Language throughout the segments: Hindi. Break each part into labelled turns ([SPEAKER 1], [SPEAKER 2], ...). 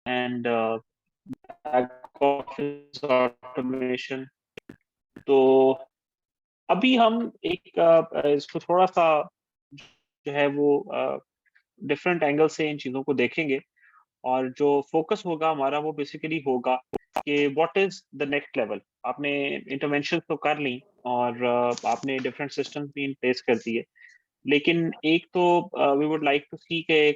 [SPEAKER 1] And back office automation. तो अभी हम एक इसको थोड़ा सा जो है वो डिफरेंट एंगल से इन चीजों को देखेंगे। और जो फोकस होगा हमारा वो बेसिकली होगा कि what is the next level. आपने इंटरवेंशन तो कर ली और आपने डिफरेंट सिस्टम्स भी इन प्लेस कर दिए, लेकिन एक तो वी वुड लाइक टू सी के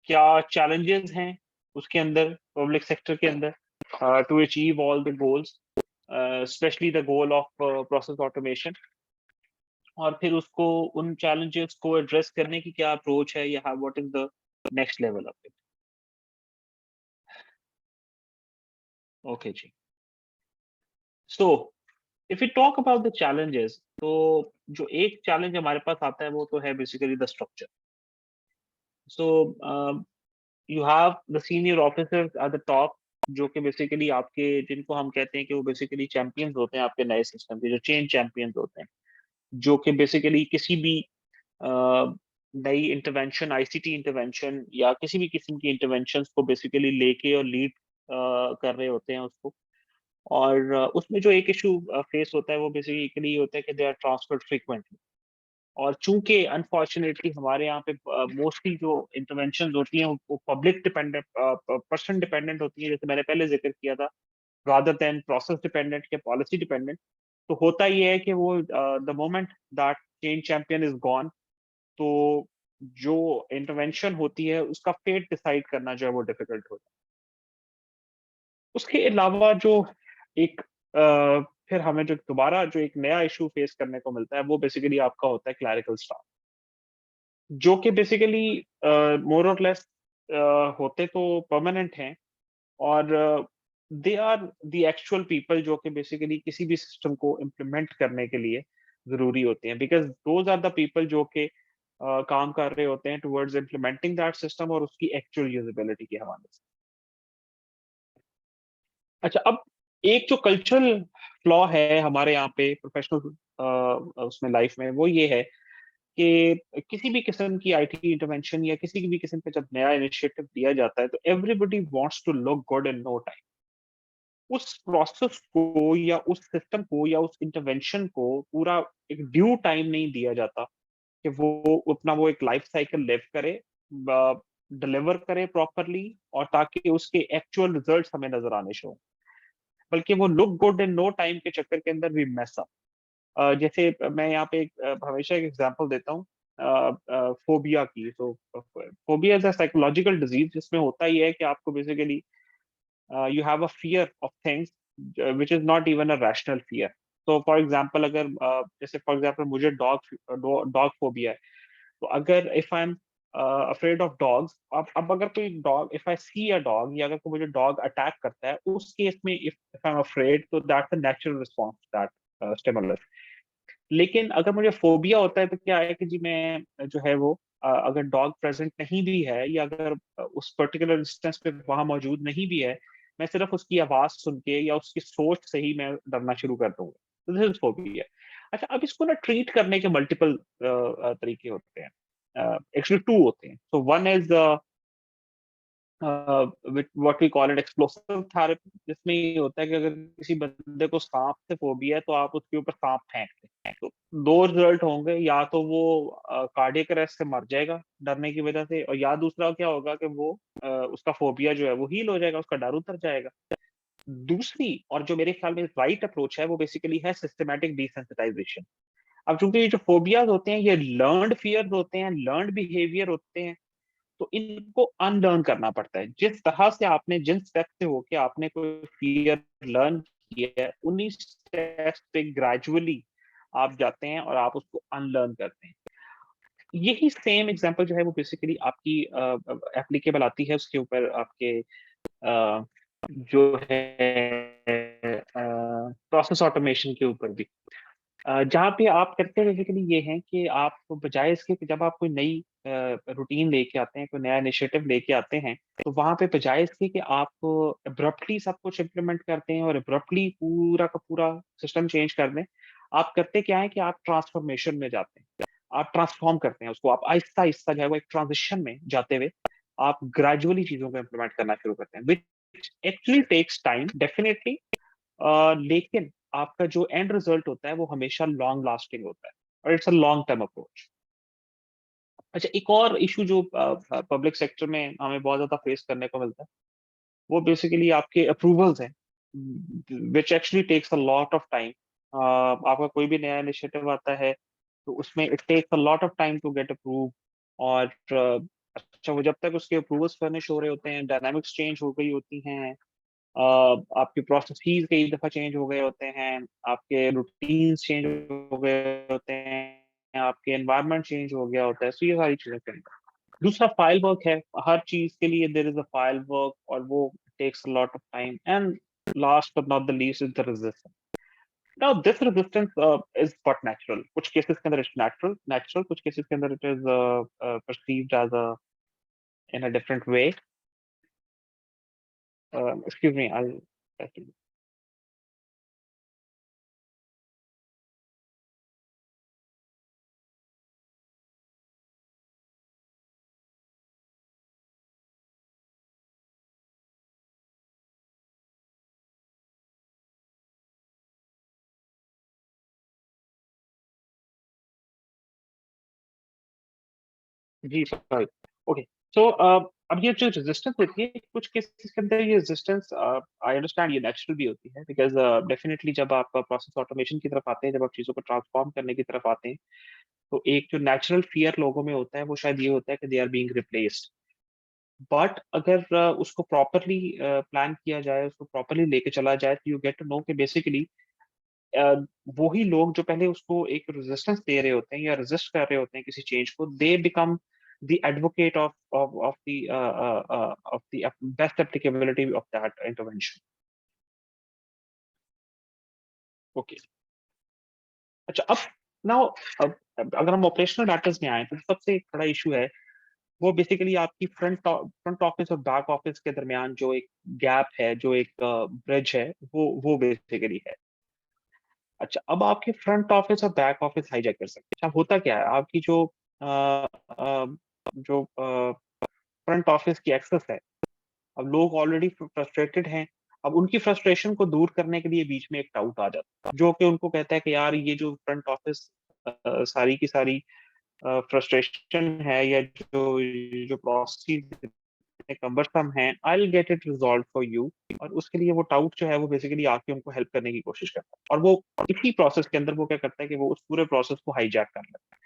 [SPEAKER 1] क्या चैलेंजेस हैं उसके अंदर, पब्लिक सेक्टर के अंदर, to achieve all the goals, specially the goal of process automation. और फिर उसको उन चैलेंजेस को एड्रेस करने की क्या अप्रोच है या what is the next level of it. Okay जी। So if you talk about the challenges, तो जो एक चैलेंज हमारे पास आता है वो तो है basically the structure. So you have the senior officers at the top, जो कि बेसिकली आपके, जिनको हम कहते हैं कि वो बेसिकली चैंपियंस होते हैं आपके नए सिस्टम के, जो चेंज चैंपियंस होते हैं, जो कि बेसिकली किसी भी नई इंटरवेंशन, आईसीटी इंटरवेंशन या किसी भी किस्म की इंटरवेंशन को बेसिकली लेके और लीड कर रहे होते हैं उसको। और उसमें जो एक इशू फेस होता है वो बेसिकली होता है कि दे आर ट्रांसफर्ड फ्रीक्वेंटली। और चूंकि अनफॉर्चुनेटली हमारे यहाँ पे मोस्टली जो इंटरवेंशन होती हैं वो पब्लिक डिपेंडेंट, पर्सन डिपेंडेंट होती है, जैसे मैंने पहले जिक्र किया था, रादर देन प्रोसेस डिपेंडेंट या पॉलिसी डिपेंडेंट। तो होता ये है कि वो the moment that change champion is gone, तो जो इंटरवेंशन होती है उसका फेट डिसाइड करना जो है वो डिफिकल्ट होता है। उसके अलावा जो एक फिर हमें जो दोबारा जो एक नया इशू फेस करने को मिलता है वो बेसिकली आपका होता है क्लैरिकल स्टाफ, जो कि बेसिकली मोर और लेस होते तो परमानेंट हैं। और they are the actual people जो कि बेसिकली किसी भी सिस्टम को इम्प्लीमेंट करने के लिए जरूरी होते हैं, because those are the people जो कि काम कर रहे होते हैं टुवर्ड्स इम्प्लीमेंटिंग दैट सिस्टम और उसकी एक्चुअल यूजेबिलिटी के हवाले से। अच्छा, अब एक जो कल्चरल फ्लॉ है हमारे यहाँ पे प्रोफेशनल उसमें लाइफ में, वो ये है कि किसी भी किस्म की आईटी इंटरवेंशन या किसी भी किस्म का जब नया इनिशिएटिव दिया जाता है तो everybody wants to look good in no time. उस प्रोसेस को या उस सिस्टम को या उस इंटरवेंशन को पूरा एक ड्यू टाइम नहीं दिया जाता कि वो अपना वो एक लाइफ साइकिल लिव करे, डिलीवर करे प्रॉपरली, और ताकि उसके एक्चुअल रिजल्ट्स हमें नजर आने शुरू। बल्कि वो look good in no time के चक्कर के अंदर भी मैस अप। जैसे मैं यहाँ पे हमेशा एक एग्जांपल देता हूँ फोबिया की। तो phobia is a psychological disease, जिसमें होता ही है कि आपको basically you have a fear of things which is not even a rational fear. तो फॉर एग्जाम्पल अगर जैसे फॉर एग्जाम्पल मुझे डॉग फोबिया है, तो अगर if I am afraid of dogs, अब अगर कोई dog, if I see a dog या अगर कोई मुझे डॉग अटैक करता है, उस केस में इफ आई एम अफ्रेड, तो that's a natural response that stimulus. लेकिन अगर मुझे फोबिया होता है तो क्या है कि जी मैं जो है वो अगर डॉग प्रेजेंट नहीं भी है या अगर उस पर्टिकुलर इंस्टेंस पे वहां मौजूद नहीं भी है, मैं सिर्फ उसकी आवाज सुन के या उसकी सोच से ही मैं डरना शुरू कर दूंगा। तो दिस इज फोबिया। अच्छा, अब इसको ना ट्रीट करने के मल्टीपल तरीके होते हैं। एक्चुअली टू होते हैं। तो one is what we call it explosive therapy, जिसमें ये होता है कि अगर किसी बंदे को सांप से फोबिया है तो आप उसके ऊपर सांप फेंक दें, तो दो रिजल्ट होंगे, या तो वो कार्डियक अरेस्ट से मर जाएगा डरने की वजह से, और या दूसरा क्या होगा कि वो उसका फोबिया जो है वो हील हो जाएगा, उसका डर उतर जाएगा। दूसरी, और जो मेरे ख्याल में राइट अप्रोच है, वो बेसिकली है सिस्टमैटिक डिसेंसिटाइजेशन। अब चूंकि ये जो फोबियाज होते हैं ये लर्नड फियर होते हैं, लर्नड बिहेवियर होते हैं, तो इनको अनलर्न करना पड़ता है। जिस तरह से आपने, जिन स्टेप से होके आपने कोई फियर लर्न किया है, उन्हीं स्टेप्स पे ग्रेजुअली आप जाते हैं और आप उसको अनलर्न करते हैं। यही सेम एग्जांपल जो है वो बेसिकली आपकी एप्लीकेबल आती है उसके ऊपर, आपके जो है प्रोसेस ऑटोमेशन के ऊपर भी। जहाँ पे आप करते बेसिकली ये हैं कि आप बजाय इसके कि जब आप कोई नई रूटीन लेके आते हैं, कोई नया इनिशिएटिव लेके आते हैं, तो वहां पे बजाय इसके कि आप अब्रप्टली सब कुछ इम्प्लीमेंट करते हैं और अब्रप्टली पूरा का पूरा सिस्टम चेंज कर दें, आप करते क्या है कि आप ट्रांसफॉर्मेशन में जाते हैं। आप ट्रांसफॉर्म करते हैं उसको, आप आहिस्ता आहिस्ता जो है वो एक ट्रांजिशन में जाते हुए आप ग्रेजुअली चीजों को इम्प्लीमेंट करना शुरू करते हैं, which actually takes time definitely, लेकिन आपका जो एंड रिजल्ट होता है वो हमेशा लॉन्ग लास्टिंग होता है, और it's a long term approach. अच्छा, एक और इशू जो पब्लिक सेक्टर में हमें बहुत ज्यादा फेस करने को मिलता है, वो बेसिकली आपके अप्रूवल्स हैं, which actually takes a lot of time. आपका कोई भी नया इनिशिएटिव आता है तो उसमें it takes a lot of time to get approve, और अच्छा, वो जब तक उसके अप्रूवल्स फर्निश हो रहे होते हैं, डायनामिक्स चेंज हो गई होती हैं, आपके प्रोसेसेस कई दफा चेंज हो गए होते हैं, आपके रूटीन्स चेंज हो गए होते हैं, आपके एनवायरनमेंट चेंज हो गया होता है, तो ये सारी चीजें करेंगे। दूसरा फाइल वर्क है, हर चीज के लिए there is a file work, और वो takes a lot of time. And last but not the least is the resistance. Now this resistance is but natural, कुछ केसेस के अंदर इट्स नेचुरल, कुछ केसेस के अंदर it is perceived as a in a different way. Excuse me, IG, sorry. Okay, so अब ये जो रेजिस्टेंस होती है, कुछ केसेस के अंदर ये रेजिस्टेंस आई अंडरस्टैंड ये नेचुरल भी होती है, बिकॉज़ डेफिनिटली जब आप प्रोसेस ऑटोमेशन की तरफ आते हैं, जब आप चीज़ों को ट्रांसफॉर्म करने की तरफ आते हैं, तो एक जो नेचुरल फियर लोगों में होता है, वो शायद ये होता है कि they are being replaced. But अगर उसको प्रॉपर्ली प्लान किया जाए, उसको प्रॉपर्ली लेके चला जाए, तो यू गेट टू नो कि बेसिकली अ, वो ही लोग जो पहले उसको एक रेजिस्टेंस दे रहे होते हैं या रेजिस्ट कर रहे होते हैं किसी चेंज को, they become the advocate of the best applicability of that intervention. Okay, अच्छा, अब नाउ, अब अगर हम ऑपरेशनल मैटर्स में आए, तो सबसे एक बड़ा इशू है, वो बेसिकली आपकी फ्रंट ऑफिस और बैक ऑफिस के दरमियान जो एक गैप है, जो एक ब्रिज है, वो बेसिकली है। अच्छा, अब आपके फ्रंट ऑफिस और बैक ऑफिस हाईजैक कर सकते हैं। अच्छा, होता क्या है, आपकी जो फ्रंट ऑफिस की एक्सेस है, अब लोग ऑलरेडी फ्रस्ट्रेटेड हैं, अब उनकी फ्रस्ट्रेशन को दूर करने के लिए बीच में एक टाउट आ जाता है, जो कि उनको कहता है कि यार, ये जो फ्रंट ऑफिस सारी की सारी फ्रस्ट्रेशन है, या जो जो प्रोसेस कम्बरसम है, I will get it resolve for you. और उसके लिए वो टाउट जो है वो बेसिकली आके उनको हेल्प करने की कोशिश करता है, और वो इसी प्रोसेस के अंदर वो क्या करता है कि वो उस पूरे प्रोसेस को हाईजैक कर लेता है।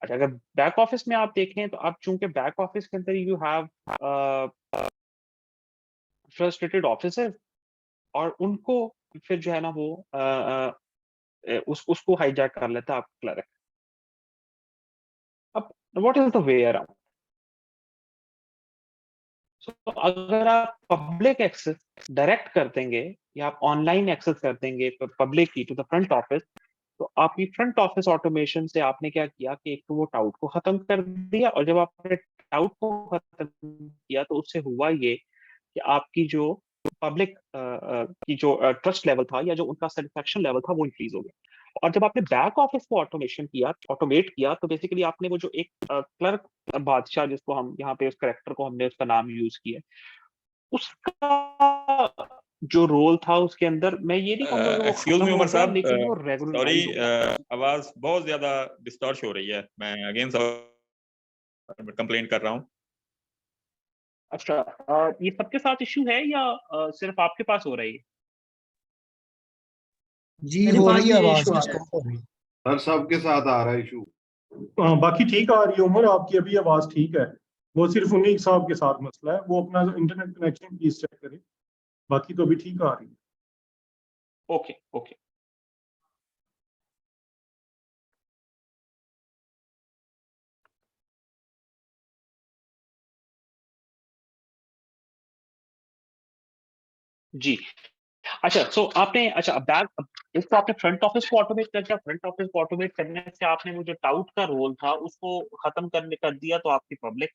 [SPEAKER 1] अच्छा, अगर बैक ऑफिस में आप देखें, तो आप चूंकि बैक ऑफिस के अंदर यू हैव फ्रस्ट्रेटेड ऑफिसर, और उनको फिर जो है ना वो उसको हाईजैक कर लेता है आपका क्लर्क। अब what is the way around? तो अगर आप पब्लिक एक्सेस डायरेक्ट कर देंगे, या आप ऑनलाइन एक्सेस कर देंगे पब्लिक की टू द फ्रंट ऑफिस, तो आपकी फ्रंट ऑफिस ऑटोमेशन से आपने क्या किया कि एक तो वो टाउट को खत्म कर दिया, और जब आपने टाउट को खत्म किया, तो उससे हुआ ये कि आपकी जो पब्लिक की जो ट्रस्ट लेवल था, या जो उनका सेटिस्फेक्शन लेवल था, वो इंक्रीज हो गया। और जब आपने बैक ऑफिस को ऑटोमेट किया, तो बेसिकली आपने वो जो एक क्लर्क बादशाह, जिसको हम यहाँ पे उस करेक्टर को हमने उसका नाम यूज किया, उसका जो रोल था उसके अंदर, मैं ये नहीं कहूंगा कि वो
[SPEAKER 2] एक्सक्यूज
[SPEAKER 1] खत्म
[SPEAKER 2] मी
[SPEAKER 1] हो
[SPEAKER 2] उमर
[SPEAKER 1] गया,
[SPEAKER 2] साहब,
[SPEAKER 1] लेकिन वो
[SPEAKER 2] सॉरी,
[SPEAKER 1] रेगुलराइज हो गया।
[SPEAKER 2] आवाज बहुत ज्यादा डिस्टॉर्श हो रही है। मैं अगेन कंप्लेंट कर रहा हूँ।
[SPEAKER 1] अच्छा, ये सबके साथ इश्यू है, या सिर्फ आपके पास हो रही है?
[SPEAKER 3] जी
[SPEAKER 4] मेरे
[SPEAKER 3] हो
[SPEAKER 4] पास
[SPEAKER 3] रही है
[SPEAKER 4] भी ये
[SPEAKER 3] आवाज,
[SPEAKER 4] इशू आ रहा है।
[SPEAKER 3] डिस्टर्ब हो रही है।
[SPEAKER 5] हर सबके साथ आ रहा है इशू।
[SPEAKER 6] हाँ, बाकी ठीक आ रही है उमर, आपकी अभी आवाज ठीक है। वो सिर्फ उन्हीं साहब के साथ मसला है, वो अपना इंटरनेट कनेक्शन प्लीज चेक करें। बाकी तो अभी ठीक आ रही है।
[SPEAKER 1] Okay, okay. जी, अच्छा, सो आपने, अच्छा, बैक, एक तो आपने फ्रंट ऑफिस को ऑटोमेट कर दिया, फ्रंट ऑफिस को ऑटोमेट करने से आपने वो जो टाउट का रोल था उसको खत्म करने कर दिया, तो आपकी पब्लिक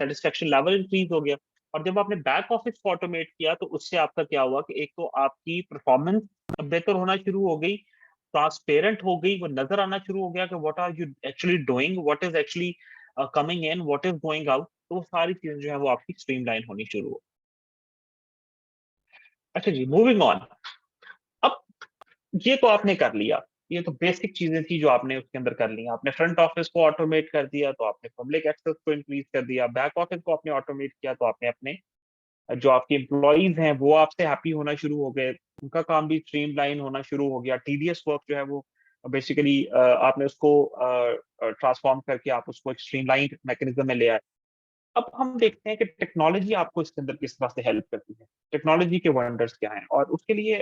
[SPEAKER 1] सेटिस्फेक्शन लेवल इंक्रीज हो गया। और जब आपने बैक ऑफिस को ऑटोमेट किया, तो उससे आपका क्या हुआ कि एक तो आपकी परफॉर्मेंस बेहतर होना शुरू हो गई, ट्रांसपेरेंट हो गई, वो नजर आना शुरू हो गया कि what are you actually doing, what is actually coming in, what is going out, तो वो सारी चीजें जो है वो आपकी स्ट्रीमलाइन होनी शुरू हो। अच्छा जी, मूविंग ऑन। अब ये तो आपने कर लिया, ये तो बेसिक चीजें थी जो आपने उसके अंदर कर ली। आपने फ्रंट ऑफिस को ऑटोमेट कर दिया तो आपने पब्लिक एक्सेस को इंक्रीज कर दिया, बैक ऑफिस को आपने ऑटोमेट किया तो आपने अपने जो आपके एम्प्लॉइज हैं वो आपसे हैप्पी होना शुरू हो गए, उनका काम भी स्ट्रीमलाइन होना शुरू हो गया। टीडीएस वर्क जो है वो बेसिकली आपने उसको ट्रांसफॉर्म करके आप उसको एक स्ट्रीमलाइन मैकेनिज्म में ले आए। अब हम देखते हैं कि टेक्नोलॉजी आपको इसके अंदर किस तरह से हेल्प करती है, टेक्नोलॉजी के वंडर्स क्या हैं, और उसके लिए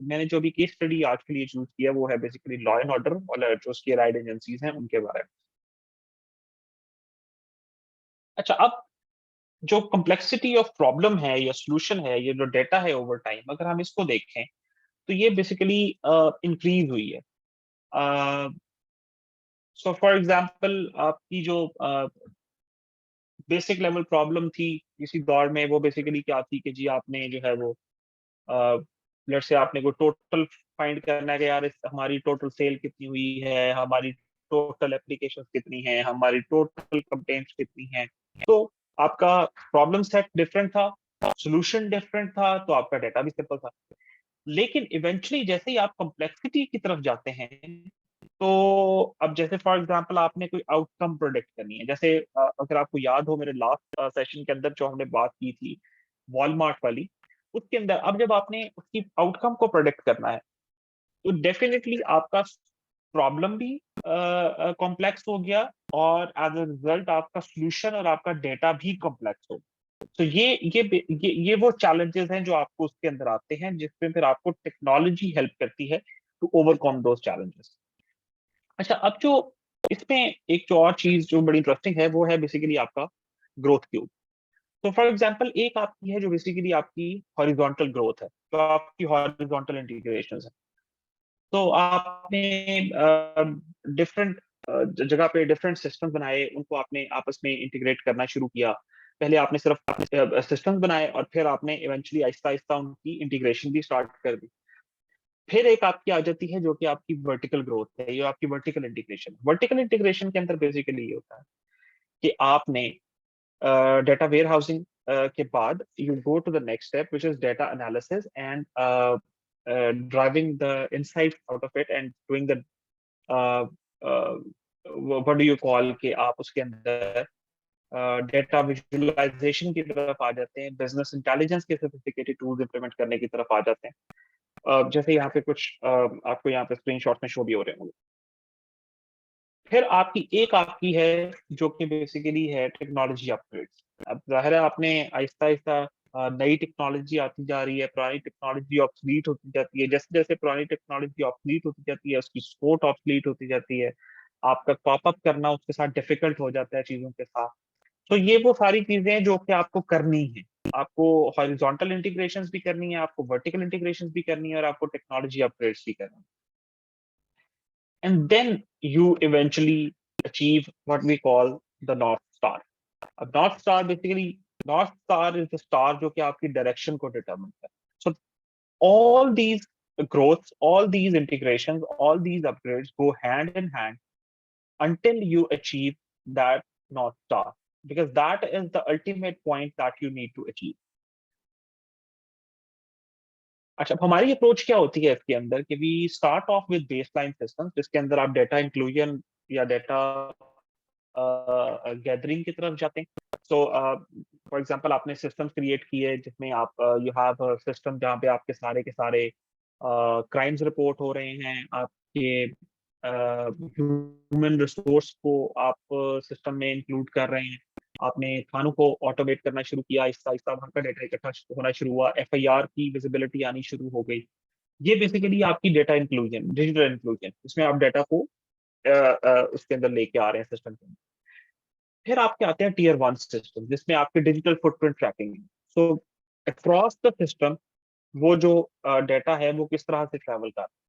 [SPEAKER 1] मैंने जो भी केस स्टडी आज के लिए चूज किया वो है बेसिकली लॉ एंड ऑर्डर और जो उसकी राइड एजेंसीज हैं उनके बारे में। अच्छा, अब जो कॉम्प्लेक्सिटी ऑफ प्रॉब्लम है या सोल्यूशन है, ये जो डेटा है ओवर टाइम, अगर हम इसको देखें तो ये बेसिकली इंक्रीज हुई है। सो फॉर एग्जांपल आपकी जो बेसिक लेवल प्रॉब्लम थी किसी दौर में, वो बेसिकली क्या थी कि जी आपने जो है वो लेट्स से आपने को टोटल फाइंड करना है कि यार हमारी टोटल सेल कितनी हुई है, हमारी टोटल एप्लीकेशन कितनी है, हमारी टोटल कंप्लेंट्स कितनी हैं। तो आपका प्रॉब्लम सेट डिफरेंट था, सॉल्यूशन डिफरेंट था, तो आपका डेटा भी सिंपल था। लेकिन इवेंचुअली जैसे ही आप कॉम्प्लेक्सिटी की तरफ जाते हैं, तो अब जैसे फॉर एग्जांपल आपने कोई आउटकम प्रोडिक्ट करनी है, जैसे अगर आपको याद हो मेरे लास्ट सेशन के अंदर जो हमने बात की थी वॉलमार्ट वाली, उसके अंदर अब जब आपने उसकी आउटकम को प्रोडिक्ट करना है तो डेफिनेटली आपका प्रॉब्लम भी कॉम्प्लेक्स हो गया, और एज अ रिजल्ट आपका सॉल्यूशन और आपका डेटा भी कॉम्प्लेक्स हो गया। तो ये वो चैलेंजेस हैं जो आपको उसके अंदर आते हैं, जिसमें फिर आपको टेक्नोलॉजी हेल्प करती है टू ओवरकम दोज चैलेंजेस। अच्छा, अब जो इसमें एक जो और चीज जो बड़ी इंटरेस्टिंग है वो है बेसिकली आपका ग्रोथ क्यूब। तो फॉर एग्जांपल एक आपकी है जो बेसिकली आपकी हॉरिजॉन्टल ग्रोथ है, तो आपकी हॉरिजॉन्टल इंटीग्रेशन है। तो आपने डिफरेंट जगह पे डिफरेंट सिस्टम्स बनाए, उनको आपने आपस में इंटीग्रेट करना शुरू किया। पहले आपने सिर्फ सिस्टम्स बनाए और फिर आपने इवेंचुअली आहिस्ता आहिस्ता उनकी इंटीग्रेशन भी स्टार्ट कर दी। फिर एक आपकी आ जाती है जो कि आपकी वर्टिकल ग्रोथ है, ये आपकी वर्टिकल इंटीग्रेशन। वर्टिकल इंटीग्रेशन के अंदर बेसिकली ये होता है कि आपने डेटा वेयर हाउसिंग के बाद you go to the next step which is data analysis and driving the insight out of it and doing the what do you call के आप उसके अंदर डेटा विजुअलाइजेशन की तरफ आ जाते हैं, बिजनेस इंटेलिजेंस के सोफिस्टिकेटेड टूल्स इंप्लीमेंट करने की तरफ आ जाते हैं। जैसे यहाँ पे कुछ आपको यहाँ पे स्क्रीनशॉट में शो भी हो रहे होंगे। फिर आपकी है जो कि बेसिकली है टेक्नोलॉजी अपग्रेड्स। अब जाहिर है आपने आहिस्ता आहिस्ता नई टेक्नोलॉजी आती जा रही है, पुरानी टेक्नोलॉजी ऑब्सलीट होती जाती है। जैसे जैसे पुरानी टेक्नोलॉजी ऑब्सलीट होती जाती है उसकी सपोर्ट ऑब्सलीट होती जाती है, आपका कॉप अप करना उसके साथ डिफिकल्ट हो जाता है चीजों के साथ। तो ये वो सारी चीजें हैं जो कि आपको करनी है, आपको हॉरिजॉन्टल इंटीग्रेशंस भी करनी है, आपको वर्टिकल इंटीग्रेशंस भी करनी है, और आपको टेक्नोलॉजी अपग्रेड्स भी करनी है। And then you eventually achieve what we call the North Star. अब North Star basically, North Star is the star जो कि आपकी direction को determine करता है. So all these growths, all these integrations, all these upgrades go hand in hand until you achieve that North Star, because that is the ultimate point that you need to achieve. अच्छा, अब हमारी अप्रोच क्या होती है इसके अंदर कि we start off with baseline system, जिसके अंदर आप डेटा इंक्लूजन या डेटा गैदरिंग की तरफ जाते हैं। सो फॉर एग्जांपल आपने सिस्टम्स क्रिएट किए जिसमें आप यू हैव सिस्टम जहाँ पे आपके सारे के सारे क्राइम्स रिपोर्ट हो रहे हैं, आपके ह्यूमन रिसोर्स को आप सिस्टम में इंक्लूड कर रहे हैं, आपने थानों को ऑटोमेट करना शुरू किया, आहिस्ता आहिस्ता वहां का डेटा इकट्ठा होना शुरू हुआ, एफआईआर की विजिबिलिटी आनी शुरू हो गई। ये बेसिकली आपकी डेटा इंक्लूजन, डिजिटल इंक्लूजन, इसमें आप डेटा को उसके अंदर लेके आ रहे हैं सिस्टम के अंदर। फिर आपके आते हैं टीयर 1 सिस्टम जिसमें आपके डिजिटल फुटप्रिंट ट्रैकिंग है। सो अक्रॉस द सिस्टम वो जो डेटा है वो किस तरह से ट्रैवल कर रहा है,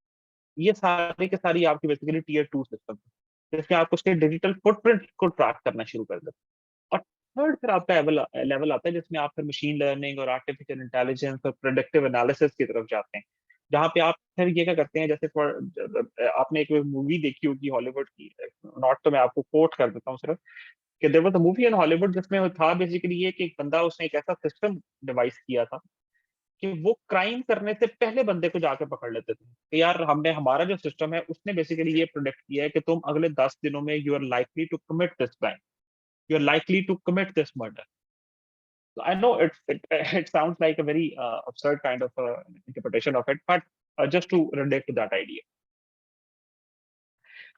[SPEAKER 1] ये सारी के सारी आपकी बेसिकली टीयर 2 सिस्टम है जिसमें आप उसके डिजिटल फुटप्रिंट को ट्रैक करना शुरू कर देते हैं। और थर्ड फिर आपका लेवल आता है जिसमें आप फिर मशीन लर्निंग और आर्टिफिशियल इंटेलिजेंस और प्रेडिक्टिव एनालिसिस की तरफ जाते हैं, जहाँ पे आप फिर ये क्या करते हैं, जैसे आपने एक मूवी देखी होगी हॉलीवुड की, नॉट तो मैं आपको कोट कर देता हूँ सिर्फ, कि there was a movie in Hollywood जिसमें था बेसिकली ये कि एक बंदा, उसने एक ऐसा सिस्टम डिवाइस किया था कि वो क्राइम करने से पहले बंदे को जाके पकड़ लेते थे कि यार हमने, हमारा जो सिस्टम है उसने बेसिकली ये प्रोडिक्ट किया है कि तुम अगले 10 दिनों में you are likely to commit this crime, you are likely to commit this murder. I know it sounds like a very absurd kind of interpretation of it, but just to relate to that idea.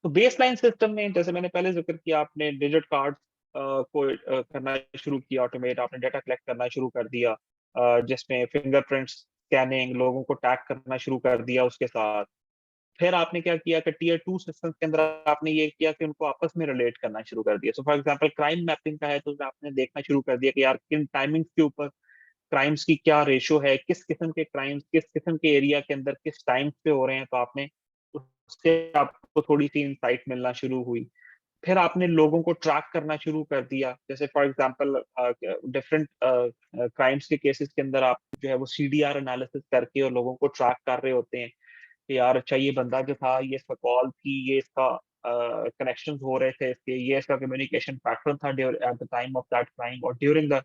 [SPEAKER 1] तो बेसलाइन सिस्टम में जैसे मैंने पहले जिक्र किया, आपने डिजिट कार्ड को करना शुरू किया ऑटोमेट, आपने डाटा कलेक्ट करना शुरू कर दिया, जिसमें फिंगरप्रिंट्स स्कैनिंग, लोगों को टैग करना शुरू कर दिया उसके साथ. फिर आपने क्या किया कि टीयर 2 सिस्टम के अंदर आपने ये किया कि उनको आपस में रिलेट करना शुरू कर दिया. सो फॉर एग्जांपल क्राइम मैपिंग का है तो आपने देखना शुरू कर दिया कि यार किन टाइमिंग्स के ऊपर क्राइम्स की क्या रेशो है, किस किस्म के क्राइम्स किस किस्म के एरिया के अंदर किस टाइम पे हो रहे हैं, तो आपने उससे आपको थोड़ी सी इंसाइट मिलना शुरू हुई. फिर आपने लोगों को ट्रैक करना शुरू कर दिया, जैसे फॉर एग्जांपल डिफरेंट क्राइम्स के केसेस के अंदर आप जो है वो सीडीआर एनालिसिस करके और लोगों को ट्रैक कर रहे होते हैं कि यार अच्छा ये बंदा जो था, ये इसका कॉल थी, ये इसका कनेक्शंस हो रहे थे इसके, ये इसका कम्युनिकेशन पैटर्न था at the time of that crime और during the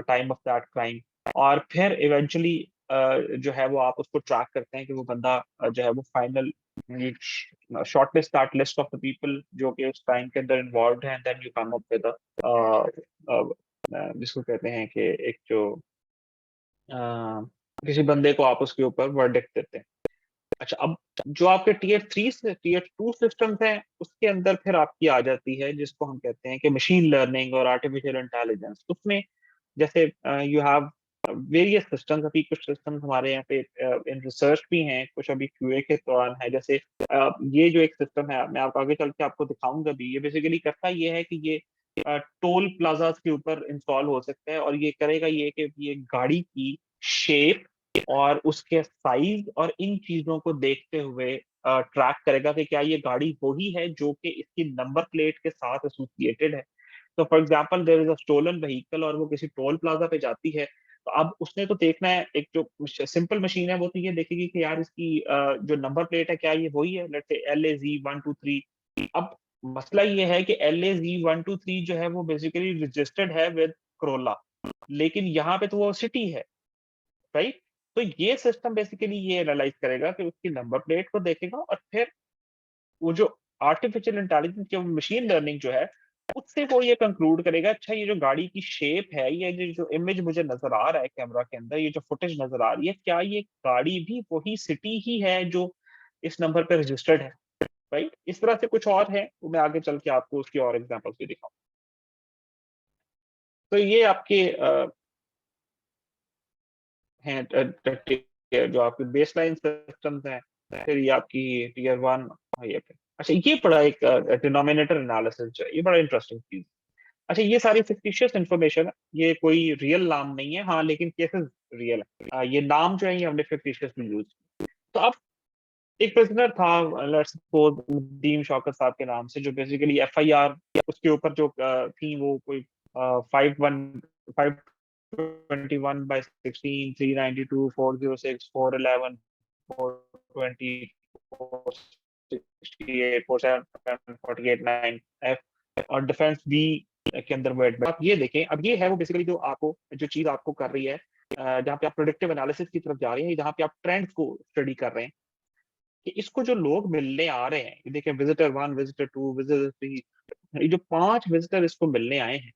[SPEAKER 1] time of that crime. और फिर इवेंचुअली जो है वो आप उसको ट्रैक करते हैं कि वो बंदा जो है वो final shortlist that list of the people जो कि उस टाइम के अंदर इन्वॉल्वड हैं, then you come up with जिसको कहते हैं कि एक जो किसी बंदे को आप उसके ऊपर वर्डिक्ट देते हैं. अच्छा, अब जो आपके टीयर 3 से टीयर 2 सिस्टम्स हैं उसके अंदर फिर आपकी आ जाती है जिसको हम कहते हैं कि मशीन लर्निंग और आर्टिफिशियल इंटेलिजेंस. उसमें जैसे यू हैव वेरियस सिस्टम्स, अभी कुछ सिस्टम्स हमारे यहाँ पे इन रिसर्च भी हैं, कुछ अभी क्यूए के दौरान है. जैसे ये जो एक सिस्टम है, मैं आपको आगे चल के आपको दिखाऊंगा भी, ये बेसिकली करता ये है कि ये टोल प्लाजास के ऊपर इंस्टॉल हो सकता है और ये करेगा ये कि ये गाड़ी की शेप और उसके साइज और इन चीजों को देखते हुए ट्रैक करेगा कि क्या ये गाड़ी वही है जो कि इसकी नंबर प्लेट के साथ एसोसिएटेड है. तो for example there is a stolen vehicle और वो किसी टोल प्लाजा पे जाती है, तो अब उसने तो देखना है, एक जो सिंपल मशीन है वो तो ये देखेगी कि यार इसकी जो नंबर प्लेट है क्या ये वही है, लेट्स से LAZ123. अब मसला ये है कि LAZ123 जो है वो बेसिकली रजिस्टर्ड है विद Corolla, लेकिन यहाँ पे तो वो सिटी है, राइट. तो ये सिस्टम बेसिकली ये एनालाइज करेगा कि उसकी नंबर प्लेट को देखेगा और फिर वो जो आर्टिफिशियल इंटेलिजेंस जो मशीन लर्निंग जो है उससे वो ये कंक्लूड करेगा, अच्छा ये जो गाड़ी की शेप है, ये जो इमेज मुझे नजर आ रहा है कैमरा के अंदर, ये जो फुटेज नजर आ रही है, क्या ये गाड़ी भी वही सिटी ही है जो इस नंबर पे रजिस्टर्ड है, राइट. इस तरह से कुछ और है, वो मैं आगे चल के आपको उसकी और एग्जांपल्स भी दिखाऊं. तो ये आपके हैं जो आपके बेसलाइन सिस्टम्स हैं. फिर ये आपकी टीयर 1 ये पे. अच्छा, ये बड़ा एक डिनोमिनेटर एनालिसिस जो है, ये बड़ा इंटरेस्टिंग चीज. अच्छा, ये सारी फिक्टिशियस इंफॉर्मेशन है, ये कोई रियल नाम नहीं है, हाँ लेकिन केसेस रियल है. ये नाम जो है ये हमने फिक्टिशियस में यूज. तो अब एक प्रिजनर था, लेट्स सपोज नदीम शौकत साहब के नाम से, जो बेसिकली FIR उसके ऊपर जो थी वो कोई 521/16, 392, 406, 411, 420, 468, 47, 48, 9F और डिफेंस बी के अंदर वर्ड. आप ये देखें, अब ये है वो बेसिकली जो आपको जो चीज आपको कर रही है, जहाँ पे आप प्रोडिक्टिव एनालिसिस की तरफ जा रहे हैं, जहाँ पे आप ट्रेंड्स को स्टडी कर रहे हैं कि इसको जो लोग मिलने आ रहे हैं, ये देखें विजिटर 1, विजिटर 2, विजिटर 3, ये जो 5 विजिटर इसको मिलने आए हैं.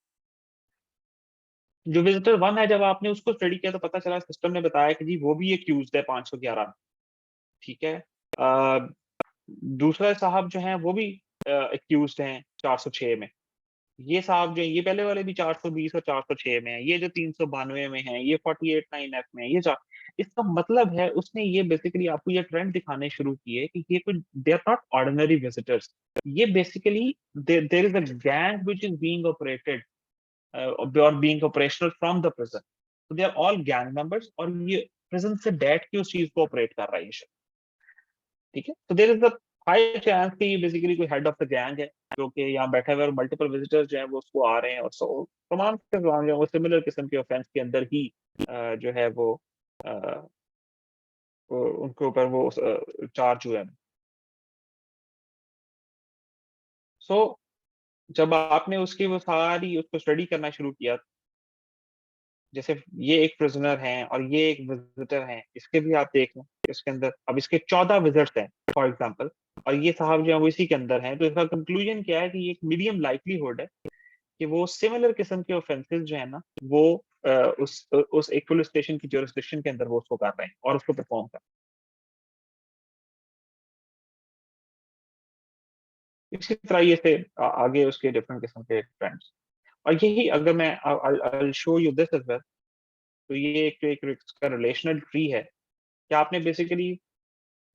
[SPEAKER 1] जो विजिटर 1 है, जब आपने उसको स्टडी किया तो पता चला, सिस्टम ने बताया कि जी वो भी एक्यूज्ड है 511, ठीक है. दूसरा साहब जो है वो भी एक्यूज्ड हैं 406 में. ये साहब जो है ये पहले वाले भी 420 और 406 में है, ये जो 392 में है, ये 48/9F में है, ये इसका मतलब है उसने ये बेसिकली आपको ये ट्रेंड दिखाने शुरू किए कि ये कोई, they are not ordinary visitors, ये basically there is a gang which is being operated और being operational from the prison. तो they are all gang members और ये प्रिजन से बैठ के उस चीज को ऑपरेट कर रहा है ये, ठीक है. तो there is a high chance कि ये बेसिकली कोई हेड ऑफ द गैंग है जो कि यहाँ बैठा हुआ है और मल्टीपल विजिटर्स जो हैं वो उसको आ रहे हैं और तमाम के तमाम जो है वो सिमिलर किस्म के ऑफेंस के अंदर ही जो है वो उनके ऊपर वो चार्ज हुए हैं। सो जब आपने उसकी वो सारी उसको स्टडी करना शुरू किया, जैसे ये एक प्रिजनर हैं और ये एक विजिटर हैं, इसके भी आप देख लें इसके अंदर अब इसके 14 विजिट्स हैं फॉर एग्जांपल, और ये साहब जो है वो इसी के अंदर हैं, तो इसका कंक्लूजन क्या है कि ये एक मीडियम लाइक्लीहुड है कि वो सिमिलर किस्म के ऑफेंसेस जो है ना वो उस एक पुलिस स्टेशन की ज्यूरिसडिक्शन के अंदर वो उसको कर रहे हैं और उसको परफॉर्म कर रहे हैं। इसी तरह ये से आगे उसके डिफरेंट किस्म के ट्रेंड्स, और यही अगर मैं I show you this as well, तो ये एक इसका रिलेशनल ट्री है कि आपने बेसिकली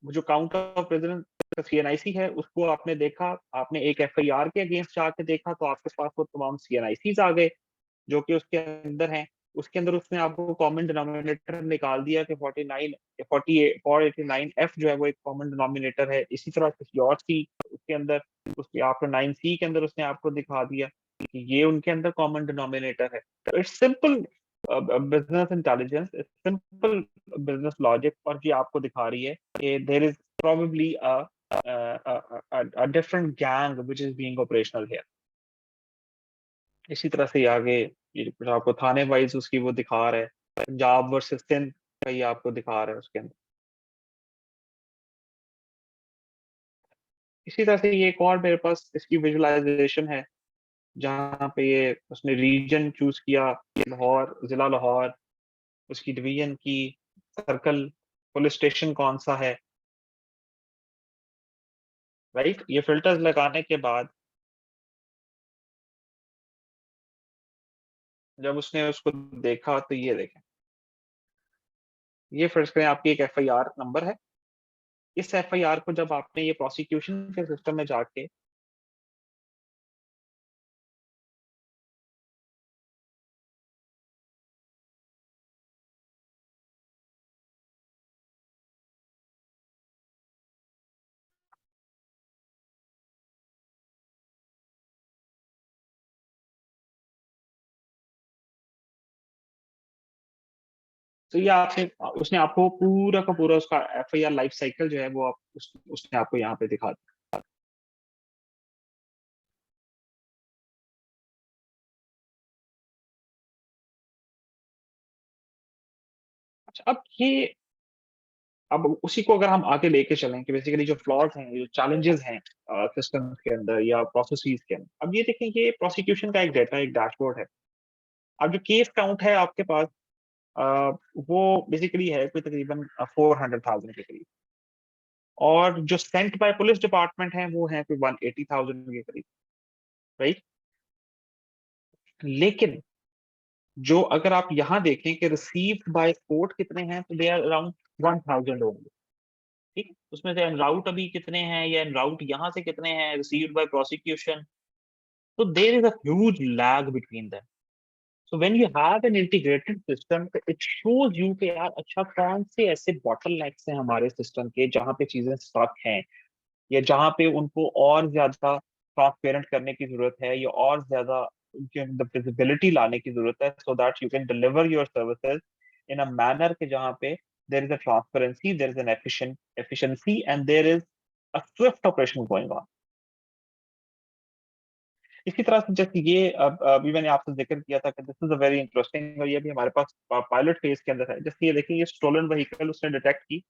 [SPEAKER 1] वो जो काउंट ऑफ प्रेसिडेंट का सीएनआईसी है उसको आपने देखा, आपने एक एफआईआर के अगेंस्ट जाके देखा तो आपके पास वो तमाम सीएनआईसीज आ गए जो कि उसके अंदर हैं। उसके अंदर उसने आपको कॉमन डिनोमिनेटर निकाल दिया कि 49 48 489 एफ जो है वो एक कॉमन डिनोमिनेटर है। इसी तरह किसी और सी उसके अंदर उसके आपको 9 सी के अंदर उसने आपको दिखा दिया कि ये उनके अंदर कॉमन डिनोमिनेटर है। तो it's simple business intelligence, simple business logic, और ये आपको दिखा रही है कि there is probably a different gang which is being operational here। इसी तरह से आगे ये कुछ आपको थाने वाइज उसकी वो दिखा रहा है, पंजाब वर्सेस सिंध का ये आपको दिखा रहा है उसके अंदर। इसी तरह से ये एक और मेरे पास इसकी विजुअलाइजेशन है जहाँ पे ये उसने रीजन चूज किया, लाहौर, जिला लाहौर, उसकी डिवीजन की, सर्कल, पुलिस स्टेशन कौन सा है, राइट। ये फिल्टर्स लगाने के बाद जब उसने उसको देखा तो ये देखें, ये फर्ज करें आपकी एक एफआईआर नंबर है। इस एफआईआर को जब आपने ये प्रोसिक्यूशन के सिस्टम में जाके तो ये आपने उसने आपको पूरा का पूरा उसका एफआईआर लाइफ साइकिल जो है वो उसने आपको यहाँ पे दिखा दिया। अच्छा, अब उसी को अगर हम आगे लेके चलें कि बेसिकली जो फ्लॉज हैं, जो चैलेंजेस हैं सिस्टम के अंदर या प्रोसेसेस के अंदर, अब ये देखें कि प्रोसिक्यूशन का एक डाटा, एक डैशबोर्ड है। अब जो केस काउंट है आपके पास वो बेसिकली है कोई तकरीबन 400,000 के करीब, और जो सेंट बाय पुलिस डिपार्टमेंट है वो है कोई 180,000 के करीब, राइट। लेकिन जो अगर आप यहाँ देखें कि रिसीव्ड बाय कोर्ट कितने हैं, तो दे आर अराउंड 1000 होंगे, ठीक। उसमें से एनराउट अभी कितने हैं, या एनराउट यहाँ से कितने हैं रिसीव्ड बाय प्रोसिक्यूशन, तो there is a huge lag between them. So when you have an integrated system, it shows you कि यार अच्छा कौन से ऐसे बॉटलनेक्स हैं हमारे सिस्टम के जहाँ पे चीजें स्टक हैं, या जहाँ पे उनको और ज्यादा ट्रांसपेरेंट करने की जरूरत है, या और ज्यादा उनके अंदर विजिबिलिटी लाने की जरूरत है, so that you can deliver your services in a manner के जहाँ पे there is a transparency, there is an efficiency, and there is a swift operation going on। इसी तरह से जैसे ये अभी मैंने आपसे जिक्र किया था कि this is a very interesting, और ये भी हमारे पास पायलट फेज के अंदर है। जैसे ये देखिए, ये स्टोलन व्हीकल उसने डिटेक्ट की।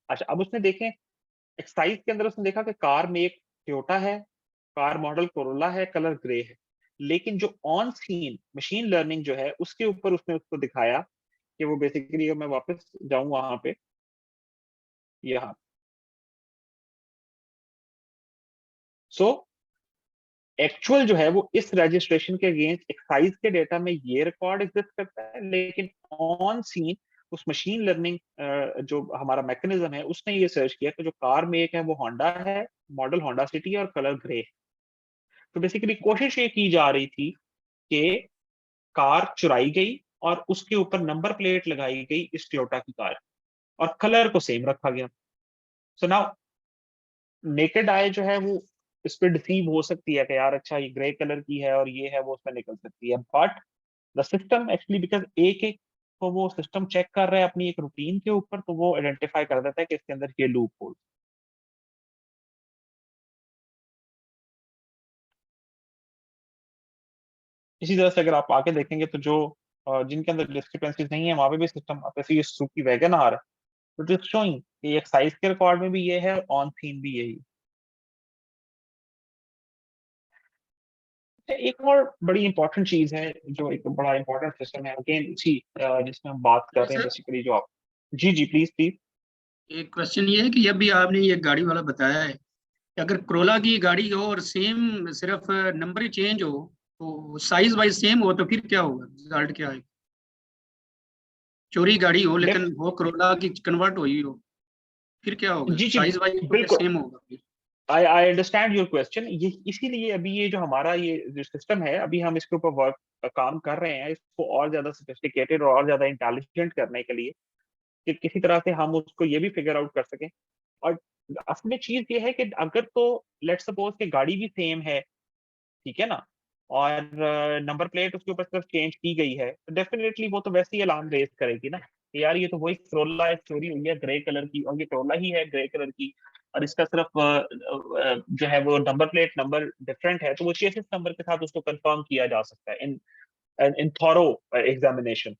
[SPEAKER 1] अच्छा, अब उसने देखें एक्साइज के अंदर उसने देखा कि कार में एक टोयोटा है, कार मॉडल कोरोला है, कलर ग्रे है। लेकिन जो ऑन सीन मशीन लर्निंग जो है उसके ऊपर उसने उसको दिखाया कि वो बेसिकली, मैं वापस जाऊं वहां पे, यहाँ सो एक्चुअल जो है वो इस रजिस्ट्रेशन के अगेंस्ट एक्साइज के डेटा में ये रिकॉर्ड एग्जिस्ट करता है, लेकिन ऑन सीन उस मशीन लर्निंग जो हमारा मैकेनिज्म है उसने ये सर्च किया कि जो कार में एक है वो होंडा है, मॉडल होंडा सिटी है और कलर ग्रे है। तो बेसिकली कोशिश ये की जा रही थी कि कार चुराई गई और उसके ऊपर नंबर प्लेट लगाई गई इस टोयोटा की कार, और कलर को सेम रखा गया। सो नाउ नेकेड आई जो है वो इस पे डिसीव हो सकती है कि यार अच्छा ये ग्रे कलर की है और ये है वो उसमें निकल सकती है, but the system actually, because एक एक तो वो सिस्टम चेक कर रहा है अपनी एक रूटीन के ऊपर, तो वो आइडेंटिफाई कर देता है कि इसके अंदर ये लूप होल। इसी तरह से अगर आप आगे देखेंगे तो जो जिनके अंदर डिस्क्रिपेंसीज नहीं है वहां पे भी सिस्टम, जैसे ये सुजुकी वैगन आर है, तो इट इज शोइंग कि एक साइज के रिकॉर्ड में भी ये है, ऑन सीन भी यही। एक और बड़ी इंपॉर्टेंट चीज है, जो एक बड़ा इंपॉर्टेंट सिस्टम है, अगेन इसी जिसमें हम बात कर रहे हैं
[SPEAKER 3] सर
[SPEAKER 1] बेसिकली, जो आप। जी जी प्लीज प्लीज।
[SPEAKER 3] एक क्वेश्चन ये है कि अभी आपने ये गाड़ी वाला बताया है कि अगर क्रोला की गाड़ी हो और सेम सिर्फ नंबर ही चेंज हो तो साइज वाइज सेम हो तो फिर क्या होगा, रिजल्ट क्या है? चोरी गाड़ी हो लेकिन वो क्रोला की कन्वर्ट हुई हो, फिर क्या होगा?
[SPEAKER 1] जी जी
[SPEAKER 3] साइज वाइज तो
[SPEAKER 1] बिल्कुल,
[SPEAKER 3] सेम होगा फिर।
[SPEAKER 1] I understand your question. ये इसीलिए अभी ये जो हमारा ये जो सिस्टम है, अभी हम इसके ऊपर वर्क काम कर रहे हैं, इसको और ज्यादा सोफिस्टिकेटेड और ज्यादा इंटेलिजेंट करने के लिए, कि किसी तरह से हम उसको ये भी फिगर आउट कर सकें। और असल में चीज ये है कि अगर तो लेट्स सपोज कि गाड़ी भी सेम है, ठीक है ना, और नंबर प्लेट उसके ऊपर सिर्फ चेंज की गई है, तो डेफिनेटली वो तो वैसे ही अलार्म रेज करेगी ना कि यार ये तो वही क्रोला है, चोरी हुई है ग्रे कलर की, और ये क्रोला ही है ग्रे कलर की, और इसका सिर्फ जो है वो नंबर प्लेट नंबर डिफरेंट है, तो वो चेसिस नंबर के साथ उसको कंफर्म किया जा सकता है इन इन थॉरो एग्जामिनेशन।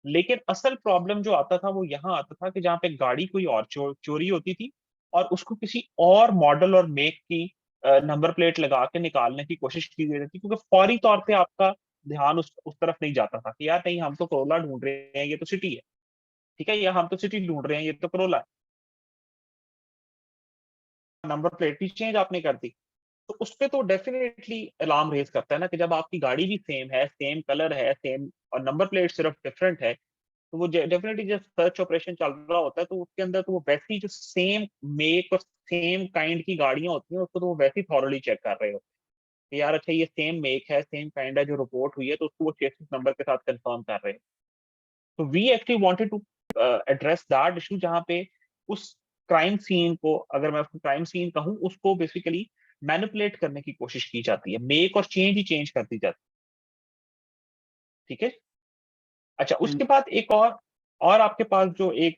[SPEAKER 1] लेकिन असल प्रॉब्लम जो आता था वो यहाँ आता था कि जहाँ पे गाड़ी कोई और चोरी होती थी, और उसको किसी और मॉडल और मेक की नंबर प्लेट लगा के निकालने की कोशिश की गई थी, क्योंकि फौरी तौर पे आपका ध्यान उस तरफ नहीं जाता था कि यार नहीं, हम तो करोला ढूंढ रहे हैं, ये तो सिटी है, ठीक है, या हम तो सिटी ढूंढ रहे हैं, ये तो करोला है, नंबर प्लेट भी चेंज आपने कर दी। तो उस पे तो डेफिनेटली अलार्म रेज करता है ना, कि जब आपकी गाड़ी भी सेम है, सेम कलर है, सेम, और नंबर प्लेट सिर्फ डिफरेंट है, तो वो डेफिनेटली जब सर्च ऑपरेशन चल रहा होता है तो उसके अंदर तो वो वैसी जो सेम मेक और सेम काइंड की गाड़ियां होती हैं उसको तो वो वैसे ही थॉरली चेक कर रहे होते हैं कि यार अच्छा ये सेम मेक है, सेम काइंड है, जो रिपोर्ट हुई है, तो उसको वो चेसिस नंबर के साथ कंफर्म कर रहे हैं। तो we actually wanted to address that issue, जहाँ पे उस क्राइम सीन को, अगर मैं उसको क्राइम सीन कहूँ, उसको बेसिकली मैनिपुलेट करने की कोशिश की जाती है, मेक और चेंज ही चेंज कर दी जाती है, ठीक है। अच्छा, उसके बाद एक और आपके पास जो एक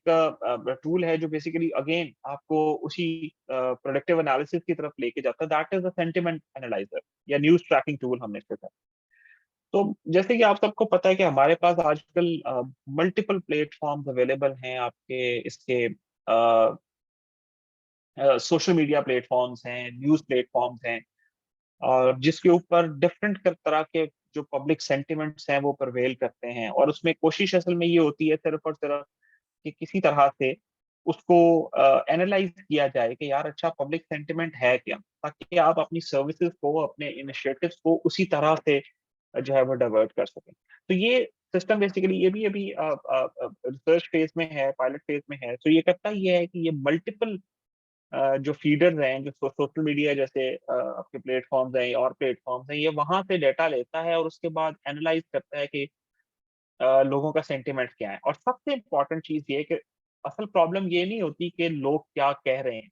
[SPEAKER 1] टूल है जो बेसिकली अगेन आपको उसी प्रोडक्टिव एनालिसिस की तरफ लेके जाता है, that is the sentiment analyser या न्यूज ट्रैकिंग टूल हमने इसके साथ। तो जैसे कि आप सबको पता है कि हमारे पास आजकल मल्टीपल प्लेटफॉर्म्स अवेलेबल हैं आपके इसके, सोशल मीडिया प्लेटफॉर्म्स हैं, न्यूज प्लेटफॉर्म्स हैं, और जिसके ऊपर डिफरेंट तरह के जो पब्लिक सेंटिमेंट्स हैं वो प्रवेल करते हैं, और उसमें कोशिश असल में ये होती है सिर्फ और सिर्फ कि किसी तरह से उसको एनालाइज किया जाए कि यार अच्छा पब्लिक सेंटिमेंट है क्या, ताकि आप अपनी सर्विसेज को, अपने इनिशिएटिव्स को उसी तरह से जो है वो डाइवर्ट कर सकें। तो ये सिस्टम बेसिकली ये भी अभी रिसर्च फेज में है, पायलट फेज में है। तो ये करता ये है कि ये मल्टीपल जो फीडर्स हैं, जो सोशल मीडिया जैसे आपके प्लेटफॉर्म्स हैं और प्लेटफॉर्म्स हैं, ये वहां से डेटा लेता है और उसके बाद एनालाइज करता है कि लोगों का सेंटिमेंट क्या है। और सबसे इम्पोर्टेंट चीज ये है कि असल प्रॉब्लम ये नहीं होती कि लोग क्या कह रहे हैं,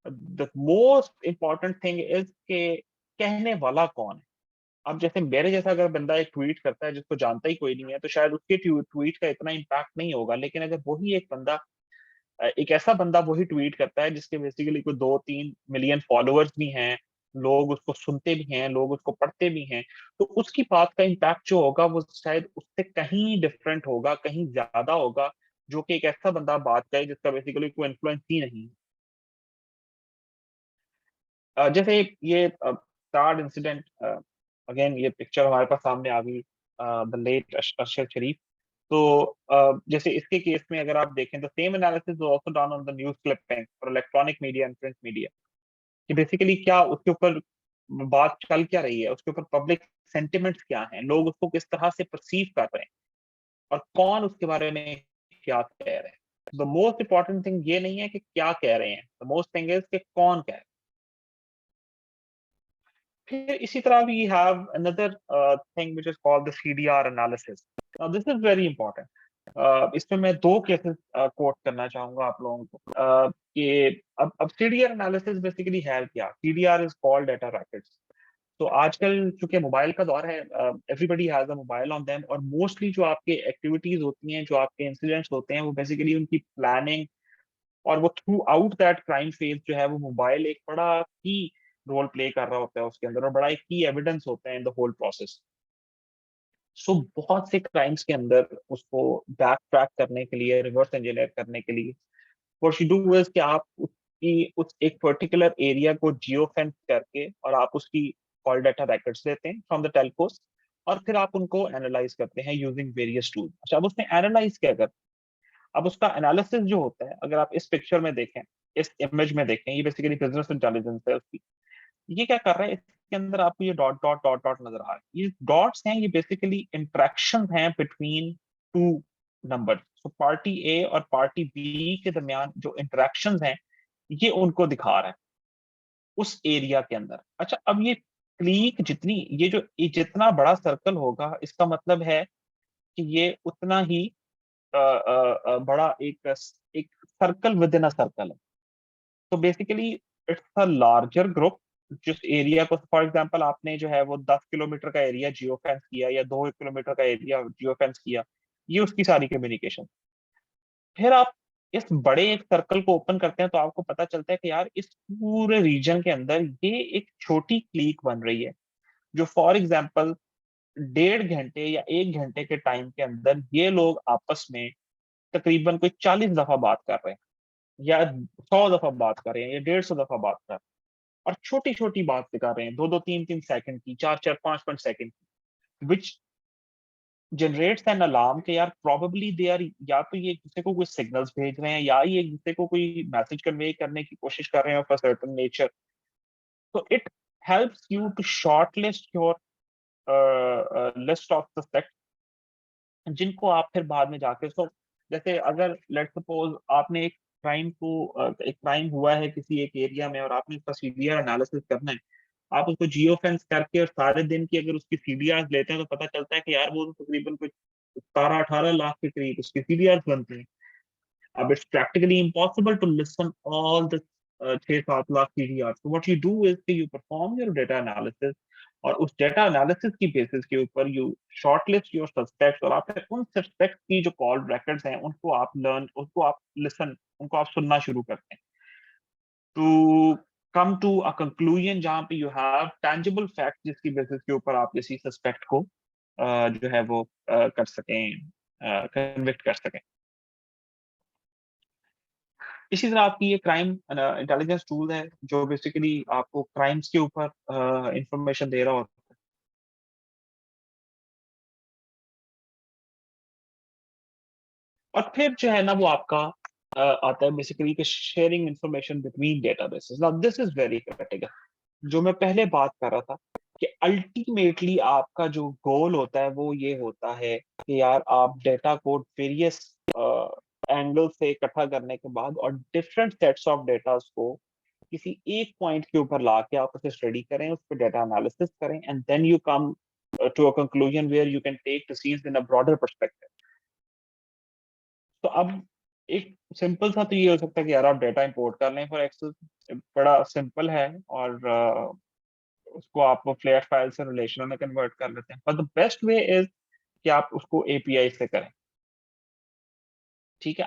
[SPEAKER 1] the most important thing is के कहने वाला कौन है। अब जैसे मेरे जैसा अगर बंदा एक ट्वीट करता है जिसको जानता ही कोई नहीं है, तो शायद उसके ट्वीट का इतना इम्पैक्ट नहीं होगा, लेकिन अगर वही एक बंदा, एक ऐसा बंदा वही ट्वीट करता है जिसके बेसिकली कोई 2-3 मिलियन फॉलोअर्स भी हैं, लोग उसको सुनते भी हैं, लोग उसको पढ़ते भी हैं, तो उसकी बात का इम्पैक्ट जो होगा वो शायद उससे कहीं डिफरेंट होगा, कहीं ज्यादा होगा, जो कि एक ऐसा बंदा बात करे जिसका बेसिकली कोई इन्फ्लुएंस ही नहीं। जैसे ये कार्ड इंसिडेंट, अगेन ये पिक्चर हमारे पास सामने आ गई, द लेट अरशद शरीफ। तो जैसे इसके केस में अगर आप देखें, the same analysis was also done on the news clipping for electronic media and print media, कि बेसिकली क्या उसके ऊपर बात चल क्या रही है, उसके ऊपर पब्लिक सेंटिमेंट्स क्या हैं, लोग उसको किस तरह से परसीव कर रहे हैं, और कौन उसके बारे में क्या कह रहे हैं। द मोस्ट इंपॉर्टेंट थिंग ये नहीं है कि क्या कह रहे हैं, द मोस्ट थिंग इज कि कौन कह रहे हैं। फिर इसी तरह we have another thing which is called the CDR analysis. Now this is very important. इसमें मैं दो केसेस कोट करना चाहूंगा आप लोगों को, कि अब सीडीआर एनालिसिस बेसिकली है क्या। CDR is called data rackets. तो आजकल चूंकि मोबाइल का दौर है, everybody has a mobile on them, और मोस्टली जो आपके एक्टिविटीज होती हैं, जो आपके इंसिडेंट्स होते हैं, वो बेसिकली उनकी प्लानिंग और वो through out that crime phase जो है वो मोबाइल एक बड़ा की रोल प्ले कर रहा होता है उसके अंदर, और बड़ा एक की एविडेंस होता है इन द होल प्रोसेस। सो बहुत से क्राइम्स के अंदर उसको बैक ट्रैक करने के लिए, रिवर्स इंजीनियर करने के लिए, व्हाट यू डू इज कि आप उसकी उस एक पर्टिकुलर एरिया को जियो फेंस करके और आप उसकी कॉल डाटा रिकॉर्ड्स लेते हैं फ्रॉम द टेलकोस, और फिर आप उनको एनालाइज करते हैं यूजिंग वेरियस टूल। अच्छा, अब उसने एनालाइज क्या कर, अब उसका एनालिसिस जो होता है, अगर आप इस पिक्चर में देखें, इस इमेज में देखें, ये बेसिकली बिजनेस इंटेलिजेंस है उसकी। ये क्या कर रहा है, इसके अंदर आपको ये डॉट डॉट डॉट डॉट नजर आ रहा है, ये डॉट्स हैं, ये बेसिकली इंट्रैक्शन हैं बिटवीन टू नंबर। सो पार्टी ए और पार्टी बी के दरमियान जो इंट्रैक्शन हैं, ये उनको दिखा रहा है उस एरिया के अंदर। अच्छा, अब ये क्लिक जितनी, ये जितना बड़ा सर्कल होगा, इसका मतलब है कि ये उतना ही बड़ा एक circle with in a circle है। तो basically it's a larger group. जिस एरिया को, फॉर एग्जांपल, आपने जो है वो 10 किलोमीटर का एरिया जियो फेंस किया या 2 किलोमीटर का एरिया जियो फेंस किया, ये उसकी सारी कम्युनिकेशन। फिर आप इस बड़े एक सर्कल को ओपन करते हैं तो आपको पता चलता है कि यार इस पूरे रीजन के अंदर ये एक छोटी क्लीक बन रही है, जो फॉर एग्जांपल 1.5 घंटे या 1 घंटे के टाइम के अंदर ये लोग आपस में तकरीबन कोई 40 दफा बात कर रहे हैं, या 100 दफा बात कर रहे हैं, या 150 दफा बात कर रहे हैं, और छोटी छोटी बात कर रहे हैं, 2-2, 3-3 सेकंड की, 4-4, 5-5 सेकंड की, विच जनरेट्स एन अलार्म कि यार प्रोबेबली दे आर, या तो ये एक दूसरे को कोई सिग्नल्स भेज रहे हैं, या ये एक दूसरे को कोई मैसेज कन्वे करने की कोशिश कर रहे हैं ऑफ अ सर्टेन नेचर। तो it helps you to shortlist your list of suspect, जिनको आप फिर बाद में जाके, सो जैसे अगर लेट्स सपोज आपने एक क्राइम हुआ है किसी एक एरिया में, और आपने उसका सीडीआर एनालिसिस करना है, आप उसको जियो फेंस करके और सारे दिन की अगर उसकी सीडीआर लेते हैं, तो पता चलता है कि यार वो तो तकरीबन कुछ 17-18 लाख के करीब उसकी सीडीआर बनते हैं। अब it's practically impossible to listen all the 6-7 lakh CDR. So what you do is कि you perform your data analysis, और उस डेटा एनालिसिस की बेसिस के ऊपर यू शॉर्टलिस्ट योर सस्पेक्ट्स, और आप फिर उन सस्पेक्ट्स की जो कॉल रिकॉर्ड्स हैं उनको आप लिसन, उनको आप सुनना शुरू करते हैं, to come to a conclusion जहां पे यू हैव टैंजिबल फैक्ट, जिसकी बेसिस के ऊपर आप किसी सस्पेक्ट को जो है वो कर सकें, कन्विक्ट कर सकें। इसी तरह आपकी ये क्राइम इंटेलिजेंस टूल है, जो बेसिकली आपको क्राइम्स के ऊपर इंफॉर्मेशन दे रहा होता है। और फिर जो है ना वो आपका आता है बेसिकली कि sharing information between databases. Now this is very critical. जो मैं पहले बात कर रहा था कि अल्टीमेटली आपका जो गोल होता है वो ये होता है कि यार आप डेटा को वेरियस एंगल से इकट्ठा करने के बाद और डिफरेंट सेट्स ऑफ डेटा को किसी एक पॉइंट के ऊपर ला के आप उसे स्टडी करें, उस पर डेटा एनालिसिस करें, and then you come to a conclusion where you can take decision in a broader perspective. तो अब एक सिंपल सा तो ये हो सकता है कि यार आप डेटा इंपोर्ट कर लें फॉर एक्सेल, बड़ा सिंपल है, और उसको आप फ्लैट फाइल से रिलेशनल में कन्वर्ट कर लेते हैं, पर द बेस्ट वे इज कि आप उसको एपीआई से करें। ठीक है,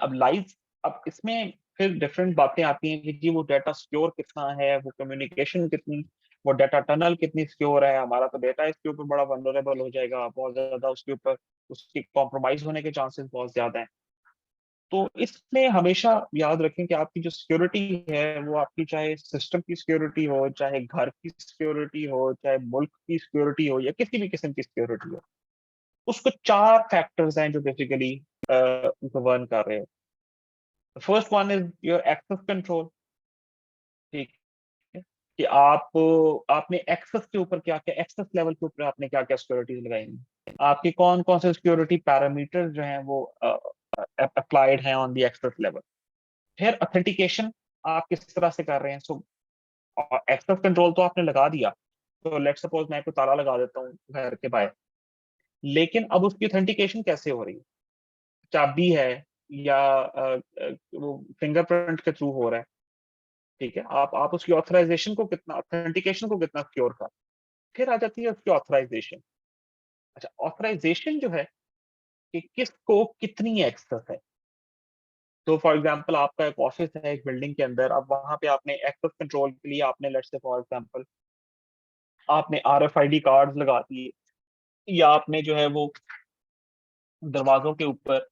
[SPEAKER 1] अब इसमें फिर डिफरेंट बातें आती हैं कि जी वो डाटा सिक्योर कितना है, वो कम्युनिकेशन कितनी, वो डाटा टनल कितनी सिक्योर है, हमारा तो डाटा इसके ऊपर बड़ा वल्नरेबल हो जाएगा, बहुत ज्यादा उसके ऊपर उसकी कॉम्प्रोमाइज होने के चांसेस बहुत ज्यादा हैं। तो इसमें हमेशा याद रखें कि आपकी जो सिक्योरिटी है वो आपकी चाहे सिस्टम की सिक्योरिटी हो, चाहे घर की सिक्योरिटी हो, चाहे मुल्क की सिक्योरिटी हो, या किसी भी किस्म की सिक्योरिटी हो, उसको 4 फैक्टर्स हैं जो बेसिकली गवर्न कर रहे हो। First one is your access control. ठीक है, कि आपने एक्सेस के ऊपर क्या क्या, एक्सेस लेवल के ऊपर आपने क्या क्या सिक्योरिटी लगाएंगे, आपके कौन कौन से सिक्योरिटी पैरामीटर्स जो हैं वो अप्लाइड हैं ऑन द एक्सेस लेवल। फिर ऑथेंटिकेशन आप किस तरह से कर रहे हैं। सो एक्सेस कंट्रोल तो आपने लगा दिया, तो लेट्स सपोज मैं कोई ताला लगा देता हूँ घर के बाहर, लेकिन अब उसकी ऑथेंटिकेशन कैसे हो रही है, चाबी है या वो फिंगरप्रिंट के थ्रू हो रहा है। ठीक है, आप उसकी ऑथराइजेशन को कितना, ऑथेंटिकेशन को कितना सिक्योर कर,
[SPEAKER 2] फिर आ जाती है उसकी ऑथराइजेशन। अच्छा, ऑथराइजेशन जो है कि किसको कितनी एक्सेस है। तो फॉर एग्जांपल आपका एक ऑफिस है एक बिल्डिंग के अंदर, अब वहां पे आपने एक्सेस कंट्रोल के लिए आपने लेट्स से फॉर एग्जांपल आपने RFID कार्ड्स लगा दिए, या आपने जो है वो दरवाजों के ऊपर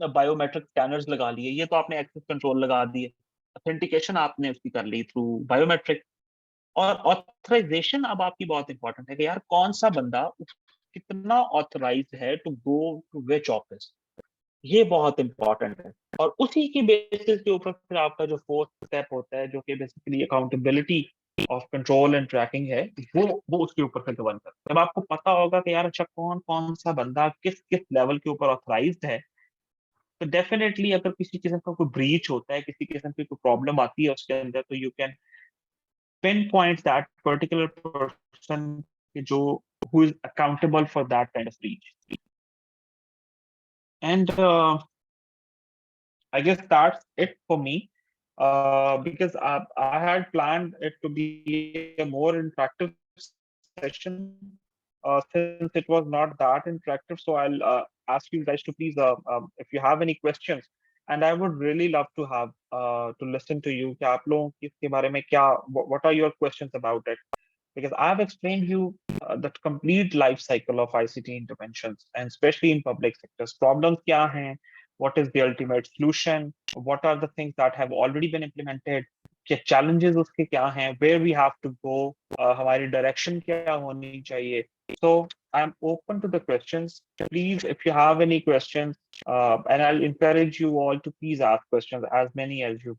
[SPEAKER 2] बायोमेट्रिक स्कैनर्स लगा लिए, ये तो आपने एक्सेस कंट्रोल लगा दिए। ऑथेंटिकेशन आपने उसकी कर ली थ्रू बायोमेट्रिक। और ऑथराइजेशन अब आपकी बहुत इंपॉर्टेंट है कि यार कौन सा बंदा कितना ऑथराइज है to go to which office, ये बहुत इंपॉर्टेंट है। और उसी की बेसिस के ऊपर फिर आपका जो फोर्थ स्टेप होता है जो कि basically accountability of control and tracking है, वो उसके ऊपर फिर गवर्न करता है। जब आपको पता होगा कि यार अच्छा कौन कौन सा बंदा किस किस लेवल के ऊपर ऑथराइज्ड है, तो डेफिनेटली अगर किसी किस्म का कोई ब्रीच होता है, किसी किस्म की कोई प्रॉब्लम आती है उसके अंदर, तो you can pinpoint that particular person जो who is accountable for that kind of breach. And I guess that's it for me, because I had planned it to be a more interactive session, since it was not that interactive. So I'll ask you guys to please, if you have any questions, and I would really love to have to listen to you कि आप लोगों की इसके बारे में क्या, what are your questions about it, because I've explained you the complete life cycle of ICT interventions, and especially in public sectors. Problems kya hain, what is the ultimate solution, what are the things that have already been implemented, क्या challenges उसके क्या हैं, where we have to go, हमारी direction क्या होनी चाहिए. So I'm open to the questions. Please, if you have any questions, and I'll encourage you all to please ask questions, as many as you